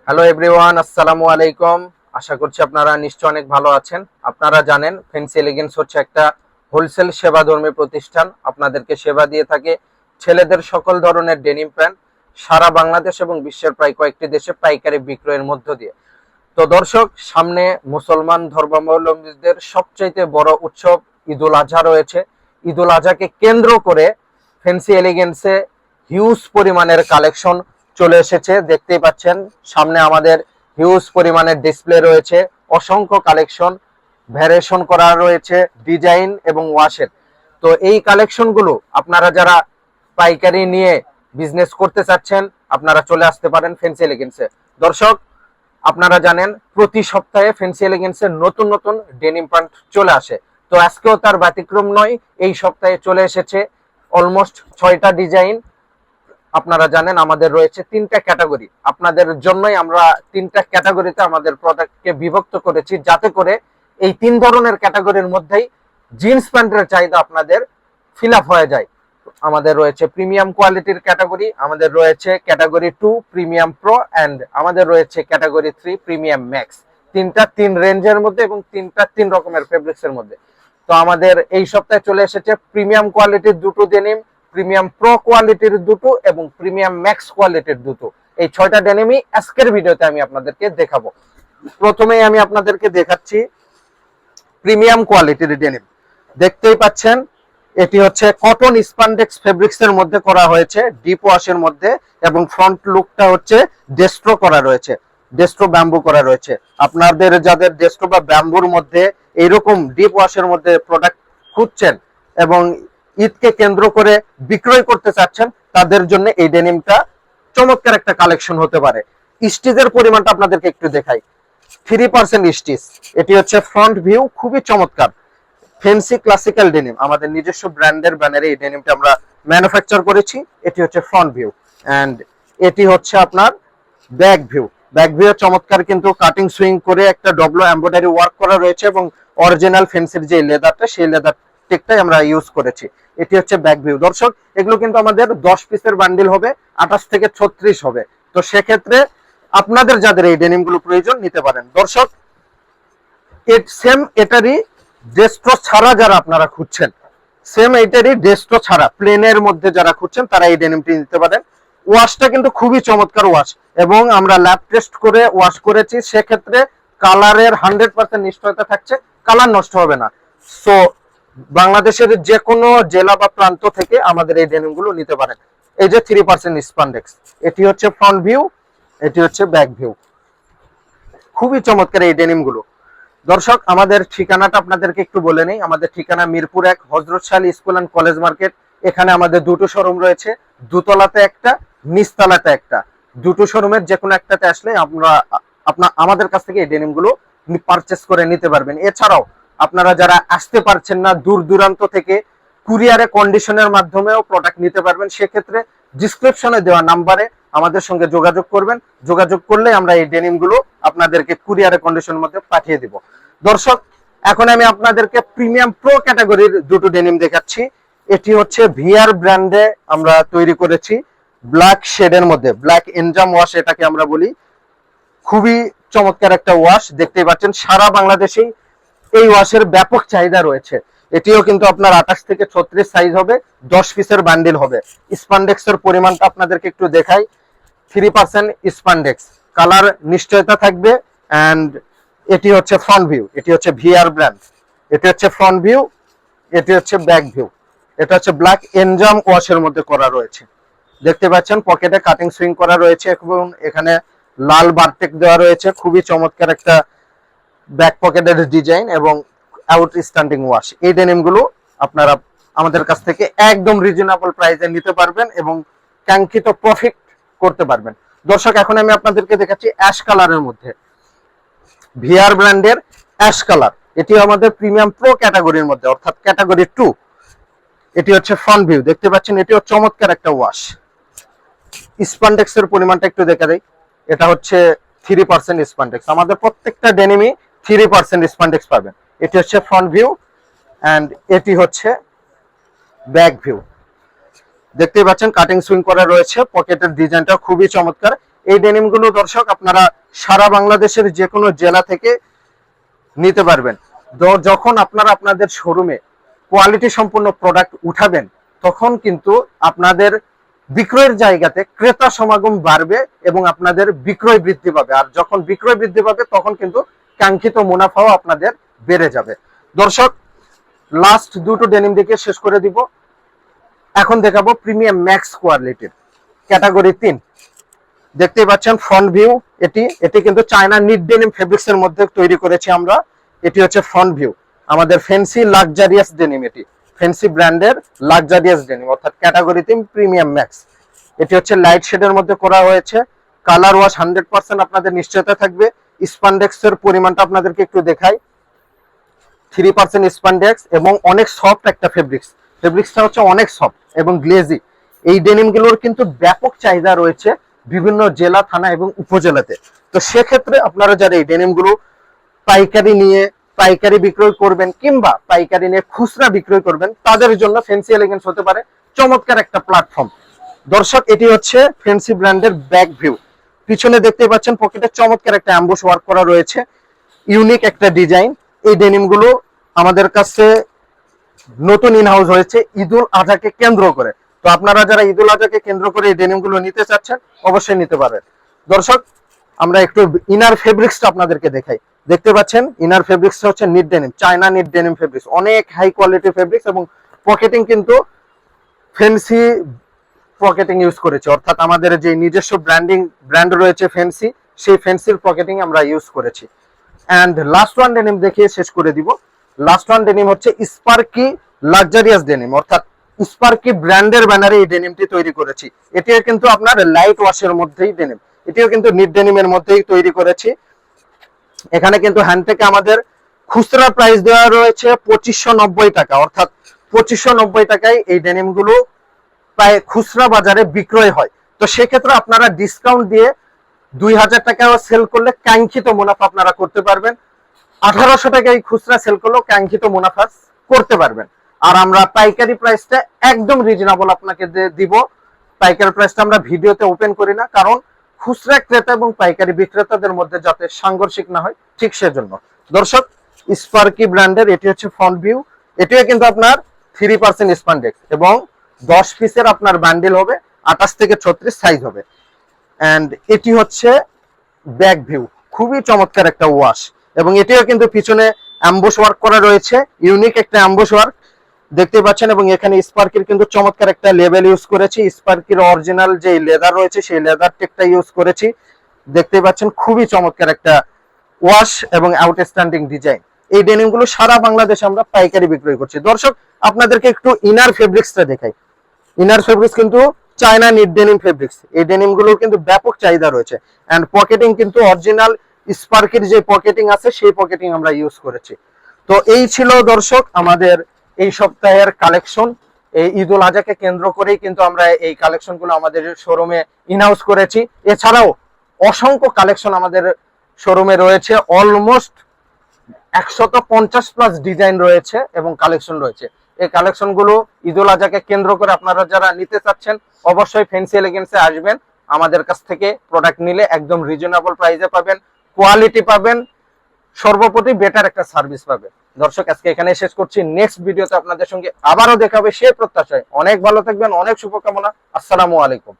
Hello everyone, আসসালামু আলাইকুম। আশা করছি আপনারা নিশ্চয় অনেক ভালো আছেন। আপনারা জানেন ফ্যান্সি এলিগেন্স হচ্ছে একটা হোলসেল সেবাধর্মী প্রতিষ্ঠান। আপনাদেরকে সেবা দিয়ে থাকে ছেলেদের সকল ধরনের ডেনিম প্যান্ট সারা বাংলাদেশ এবং বিশ্বের প্রায় কয়েকটি দেশে পাইকারি বিক্রয়ের মধ্য দিয়ে। তো দর্শক, সামনে মুসলমান ধর্মাবলম্বীদের সবচাইতে বড় উৎসব ঈদুল আজহা রয়েছে। ঈদুল আজহাকে কেন্দ্র করে ফ্যান্সি এলিগেন্সে হিউজ পরিমাণের কালেকশন চলে এসেছে। দেখতেই পাচ্ছেন সামনে আমাদের হিউজ পরিমাণের ডিসপ্লে রয়েছে, অসংখ্য কালেকশন ভ্যারিয়েশন করা রয়েছে ডিজাইন এবং ওয়াশের। তো এই কালেকশনগুলো আপনারা যারা পাইকারি নিয়ে বিজনেস করতে চাচ্ছেন আপনারা চলে আসতে পারেন ফ্যান্সি এলিগেন্সে। দর্শক, আপনারা জানেন প্রতি সপ্তাহে ফ্যান্সি এলিগেন্সের নতুন নতুন ডেনিম প্যান্ট চলে আসে। তো আজকেও তার ব্যতিক্রম নয়, এই সপ্তাহে চলে এসেছে অলমোস্ট 6টা ডিজাইন। আপনারা জানেন আমাদের রয়েছে 3টা ক্যাটাগরি। আপনাদের জন্যই আমরা 3টা ক্যাটাগরিতে আমাদের প্রোডাক্টকে বিভক্ত করেছি, যাতে করে এই 3 ধরনের ক্যাটাগরির মধ্যেই জিন্স প্যান্টের চাহিদা আপনাদের ফিল আপ হয়ে যায়। আমাদের রয়েছে প্রিমিয়াম কোয়ালিটির ক্যাটাগরি, আমাদের রয়েছে ক্যাটাগরি 2 প্রিমিয়াম প্রো, অ্যান্ড আমাদের রয়েছে ক্যাটাগরি 3 প্রিমিয়াম ম্যাক্স। 3টা 3 রেঞ্জের মধ্যে এবং 3টা 3 রকমের ফেব্রিক্সের মধ্যে। তো আমাদের এই সপ্তাহে চলে এসেছে প্রিমিয়াম কোয়ালিটির দুটো ডেনিম, প্রিমিয়াম প্রো কোয়ালিটির দুটো এবং প্রিমিয়াম ম্যাক্স কোয়ালিটির দুটো। এই 6টা ডেনিমই আজকের ভিডিওতে আমি আপনাদেরকে দেখাবো। প্রথমেই আমি আপনাদেরকে দেখাচ্ছি প্রিমিয়াম কোয়ালিটির ডেনিম। দেখতেই পাচ্ছেন এটি হচ্ছে কটন স্পান্ডেক্স ফেব্রিক্স এর মধ্যে করা হয়েছে, ডিপ ওয়াশের মধ্যে, এবং ফ্রন্ট লুকটা হচ্ছে ডেস্ট্রো করা রয়েছে, ডেস্ট্রো ব্যাম্বু করা রয়েছে। আপনাদের যাদের ডেস্ট্রো বা ব্যাম্বুর মধ্যে এইরকম ডিপ ওয়াশের মধ্যে প্রোডাক্ট খুঁজছেন এবং ঈদকে কেন্দ্র করে বিক্রয় করতে চাচ্ছেন, তাদের জন্য এই ডেনিমটা চমৎকার একটা কালেকশন হতে পারে। স্টিচের পরিমাণটা আপনাদেরকে একটু দেখাই। 3% স্টিচ। এটি হচ্ছে ফ্রন্ট ভিউ, খুবই চমৎকার। ফ্যান্সি ক্লাসিক্যাল ডেনিম, আমাদের নিজস্ব ব্র্যান্ডের ব্যানারে এই ডেনিমটা আমরা ম্যানুফ্যাকচার করেছি। এটি হচ্ছে ফ্রন্ট ভিউ, এন্ড এটি হচ্ছে আপনার ব্যাক ভিউ। ব্যাক ভিউ চমৎকার, কিন্তু কাটিং সুইং করে একটা ডবলো এমব্রয়ডারি ওয়ার্ক করা রয়েছে এবং অরিজিনাল ফ্যান্সির যে লেদারটা সেই লেদার টেকটাই আমরা ইউজ করেছি। এটি হচ্ছে ব্যাক ভিউ। দর্শক, এগুলো কিন্তু আমাদের 10 পিসের বান্ডিল হবে, 28 থেকে 36 হবে। তো সেক্ষেত্রে আপনাদের যাদের এই ডেনিমগুলো প্রয়োজন নিতে পারেন। দর্শক, সেম এটারই ডেস্ট্রো ছাড়া যারা আপনারা খুঁজছেন, সেম এটারই ডেস্ট্রো ছাড়া প্লেনের মধ্যে যারা খুঁজছেন তারা এই ডেনিমটি নিতে পারেন। ওয়াশটা কিন্তু খুবই চমৎকার ওয়াশ, এবং আমরা ল্যাব টেস্ট করে ওয়াশ করেছি। সেক্ষেত্রে কালারের 100% নিশ্চয়তা থাকছে, কালার নষ্ট হবে না। সো বাংলাদেশের যে কোনো জেলা বা প্রান্ত থেকে আমাদের এই ডেনিমগুলো নিতে পারেন। এই যে 3% স্পান্ডেক্স, এটি হচ্ছে ফ্রন্ট ভিউ, এটি হচ্ছে ব্যাক ভিউ। খুবই চমৎকার এই ডেনিমগুলো। দর্শক, আমাদের ঠিকানাটা আপনাদেরকে একটু বলে নেই। আমাদের ঠিকানা মিরপুর 1 হযরত Shah Ali school and college market. এখানে আমাদের দুটো শোরুম রয়েছে, দোতলাতে একটা, নিচতলাতে একটা। দুটো শোরুমের যে কোনো একটাতে আসলে আমাদের কাছ থেকে এই ডেনিমগুলো পারচেস করে নিতে পারবেন। এছাড়াও আপনারা যারা আসতে পারছেন না দূর দূরান্ত থেকে, কুরিয়ারে কন্ডিশনের মাধ্যমেও প্রোডাক্ট নিতে পারবেন। সেক্ষেত্রে ডিসক্রিপশনে দেওয়া নাম্বারে আমাদের সঙ্গে যোগাযোগ করবেন। যোগাযোগ করলে আমরা এই ডেনিমগুলো আপনাদেরকে কুরিয়ারে কন্ডিশনের মধ্যে পাঠিয়ে দিব। দর্শক, এখন আমি আপনাদেরকে প্রিমিয়াম প্রো ক্যাটাগরির দুটো ডেনিম দেখাচ্ছি। এটি হচ্ছে ভিআর ব্র্যান্ডে আমরা তৈরি করেছি, ব্ল্যাক শেডের মধ্যে, ব্ল্যাক এনজাম ওয়াশ এটাকে আমরা বলি। খুবই চমৎকার একটা ওয়াশ, দেখতেই পাচ্ছেন সারা বাংলাদেশেই এই ওয়াশের ব্যাপক চাহিদা রয়েছে। এটিও কিন্তু আপনার 28 থেকে 36 সাইজ হবে, 10 পিসের বান্ডিল হবে। স্পান্ডেক্সের পরিমাণটা আপনাদেরকে একটু দেখাই। 3% স্পান্ডেক্স, কালার নিশ্চয়তা থাকবে। এন্ড এটি হচ্ছে ফ্রন্ট ভিউ, এটি হচ্ছে ভিআর ব্র্যান্ড, এটি হচ্ছে ফ্রন্ট ভিউ, এটি হচ্ছে ব্যাক ভিউ। এটা হচ্ছে ব্ল্যাক এনজাম ওয়াশের মধ্যে করা রয়েছে। দেখতে পাচ্ছেন পকেটে কাটিং সুইং করা রয়েছে এবং এখানে লাল বারটেক দেওয়া রয়েছে। খুবই চমৎকার একটা ব্যাক পকেটের ডিজাইন এবং আউটস্ট্যান্ডিং ওয়াশ। এই ডেনিমগুলো আপনারা আমাদের কাছ থেকে একদম রিজনেবল প্রাইসে নিতে পারবেন এবং কাঙ্ক্ষিত প্রফিট করতে পারবেন। দর্শক, এখন আমি আপনাদেরকে দেখাচ্ছি অ্যাশ কালারের মধ্যে, ভিআর ব্র্যান্ডের অ্যাশ কালার। এটি আমাদের প্রিমিয়াম প্রো ক্যাটাগরির মধ্যে, অর্থাৎ ক্যাটাগরি 2। এটি হচ্ছে ফ্রন্ট ভিউ, দেখতে পাচ্ছেন এটিও চমৎকার একটা ওয়াশ। স্পান্ডেক্সের পরিমাণটা একটু দেখা দেয়। এটা হচ্ছে 3% স্পান্ডেক্স। আমাদের প্রত্যেকটা ডেনিমই 3% স্পান্ডেক্স পাবেন। এটি হচ্ছে ফ্রন্ট ভিউ, এন্ড এটি হচ্ছে ব্যাক ভিউ। দেখতেই পাচ্ছেন কাটিং সুইং করা রয়েছে, পকেটের ডিজাইনটা খুবই চমৎকার। এই ডেনিম গুলো দর্শক আপনারা সারা বাংলাদেশের যে কোনো জেলা থেকে নিতে পারবেন। যখন আপনারা আপনাদের শোরুমে কোয়ালিটি সম্পন্ন প্রোডাক্ট উঠাবেন, তখন কিন্তু আপনাদের বিক্রয়ের জায়গাতে ক্রেতা সমাগম বাড়বে এবং আপনাদের বিক্রয় বৃদ্ধি পাবে। আর যখন বিক্রয় বৃদ্ধি পাবে, তখন কিন্তু কাঙ্ক্ষিত মুনাফাও আপনাদের বেড়ে যাবে। দর্শক, লাস্ট দুটো ডেনিম দেখে শেষ করে দিব। এখন দেখাবো প্রিমিয়াম ম্যাক্স কোয়ালিটির ক্যাটাগরি 3। দেখতেই পাচ্ছেন ফ্রন্ট ভিউ, এটি কিন্তু চায়না নিট ডেনিম ফেব্রিক্স এর মধ্যে তৈরি করেছি আমরা। এটি হচ্ছে ফ্রন্ট ভিউ, আমাদের ফ্যান্সি লাক্সারিয়াস ডেনিম, এটি ফ্যান্সি ব্র্যান্ডের লাক্সারিয়াস ডেনিম, অর্থাৎ ক্যাটাগরি 3 প্রিমিয়াম ম্যাক্স। এটি হচ্ছে লাইট শেডের মধ্যে করা হয়েছে। কালার ওয়াশ 100% আপনাদের নিশ্চয়তা থাকবে। স্পান্ডেক্স এর পরিমাণটা আপনাদেরকে একটু দেখাই, 3% স্পান্ডেক্স এবং অনেক সফট একটা ফেব্রিক্সটা হচ্ছে অনেক সফট এবং গ্লেজি। এই ডেনিম গুলোর কিন্তু ব্যাপক চাহিদা রয়েছে বিভিন্ন জেলা, থানা এবং উপজেলাতে। তো সেক্ষেত্রে আপনারা যারা এই ডেনিম গুলো পাইকারি বিক্রয় করবেন কিংবা পাইকারি নিয়ে খুচরা বিক্রয় করবেন, তাদের জন্য ফ্যান্সি এলিগেন্স হতে পারে চমৎকার একটা প্ল্যাটফর্ম। দর্শক, এটি হচ্ছে ফ্যান্সি ব্র্যান্ডের ব্যাক ভিউ। পিছনে দেখতে পাচ্ছেন পকেটে চমৎকার একটা অ্যাম্বুশ ওয়ার্ক করা রয়েছে, ইউনিক একটা ডিজাইন। এই ডেনিম গুলো আমাদের কাছে নতুন ইনহাউস হয়েছে ঈদুল আজহাকে কেন্দ্র করে। তো আপনারা যারা ঈদুল আজহাকে কেন্দ্র করে এই ডেনিম গুলো নিতে চাচ্ছেন, অবশ্যই নিতে পারেন। দর্শক, আমরা একটু ইনার ফেব্রিক্সটা আপনাদেরকে দেখাই। দেখতে পাচ্ছেন ইনার ফেব্রিক্সটা হচ্ছে NEET denim, China NEET denim fabrics, অনেক হাই কোয়ালিটি ফেব্রিক্স এবং পকেটিং কিন্তু ফ্যান্সি পকেটিং ইউজ করেছে, অর্থাৎ আমাদের যে নিজস্ব ব্র্যান্ড রয়েছে ফ্যান্সি, সেই ফ্যান্সির পকেটিং আমরা ইউজ করেছি। এন্ড লাস্ট ওয়ান ডেনিম দেখিয়ে শেষ করে দিব। লাস্ট ওয়ান ডেনিম হচ্ছে স্পার্কি লাক্সারিয়াস ডেনিম, অর্থাৎ স্পার্কি ব্র্যান্ডের ব্যানারে এই ডেনিমটি তৈরি করেছি। এটিও কিন্তু আপনার লাইট ওয়াশের মধ্যেই ডেনিম, এটিও কিন্তু নিট ডেনিমের মধ্যেই তৈরি করেছি। এখানে কিন্তু হ্যান্ড থেকে আমাদের খুচরা প্রাইস দেওয়া রয়েছে 2590 টাকা, অর্থাৎ 2590 টাকায় এই ডেনিম গুলো প্রায় খুচরা বাজারে বিক্রয় হয়। তো সেক্ষেত্রে আপনারা ডিসকাউন্ট দিয়ে 2000 টাকাও সেল করলে কাঙ্ক্ষিত মুনাফা আপনারা করতে পারবেন। 1800 টাকায় খুচরা সেল করলেও কাঙ্ক্ষিত মুনাফা করতে পারবেন। আর আমরা পাইকারি প্রাইসটা একদম রিজনেবল আপনাকে দিব। পাইকারি প্রাইসটা আমরা ভিডিওতে ওপেন করি না, কারণ খুচরা ক্রেতা এবং পাইকারি বিক্রেতাদের মধ্যে যাতে সাংঘর্ষিক না হয়, ঠিক সেজন্য। দর্শক, স্পার্কি ব্র্যান্ডের এটি হচ্ছে ফ্রন্ট ভিউ, এটিও কিন্তু আপনার 3% স্পান্ডেক্স এবং 10 পিসের আপনার বান্ডেল হবে, 28 থেকে 36 সাইজ হবে। এন্ড এটি হচ্ছে ব্যাক ভিউ, খুবই চমৎকার একটা ওয়াশ এবং এটিও কিন্তু পিছনে অ্যাম্বুশ ওয়ার্ক করা রয়েছে, ইউনিক একটা অ্যাম্বুশ ওয়ার্ক দেখতে পাচ্ছেন। এবং এখানে স্পার্কির কিন্তু চমৎকার একটা লেবেল ইউজ করেছি, স্পার্কির অরিজিনাল যে লেদার রয়েছে সেই লেদার টেকটা ইউজ করেছি। দেখতে পাচ্ছেন খুবই চমৎকার একটা ওয়াশ এবং আউটস্ট্যান্ডিং ডিজাইন। এই ডেনিম গুলো সারা বাংলাদেশে আমরা পাইকারি বিক্রয় করছি। দর্শক, আপনাদেরকে একটু ইনার ফেব্রিক্সটা দেখাই। ইনার ফেব্রিক্স কিন্তু চায়না নিট ডেনিম ফেব্রিক্স, এই ডেনিম গুলোর কিন্তু ব্যাপক চাহিদা রয়েছে। এন্ড পকেটিং কিন্তু অরিজিনাল স্পার্কির যে পকেটিং আছে সেই পকেটিং আমরা ইউজ করেছি। তো এই ছিল দর্শক আমাদের এই সপ্তাহের কালেকশন। এই ঈদুল আজহাকে কেন্দ্র করেই কিন্তু আমরা এই কালেকশন গুলো আমাদের শোরুমে ইনহাউস করেছি। এছাড়াও অসংখ্য কালেকশন আমাদের শোরুমে রয়েছে, অলমোস্ট 150+ ডিজাইন রয়েছে এবং কালেকশন রয়েছে। এই কালেকশন গুলো ঈদুল আজহাকে কেন্দ্র করে আপনারা যারা নিতে চাচ্ছেন, অবশ্যই ফ্যান্সি এলিগেন্সে আসবেন। আমাদের কাছ থেকে প্রোডাক্ট নিলে একদম রিজনেবল প্রাইসে পাবেন, কোয়ালিটি পাবেন, সর্বোপরি বেটার একটা সার্ভিস পাবেন। দর্শক, আজকে এখানে শেষ করছি। নেক্সট ভিডিওতে আপনাদের সঙ্গে আবারও দেখা হবে সেই প্রত্যাশায়। অনেক ভালো থাকবেন, অনেক শুভকামনা। আসসালামু আলাইকুম।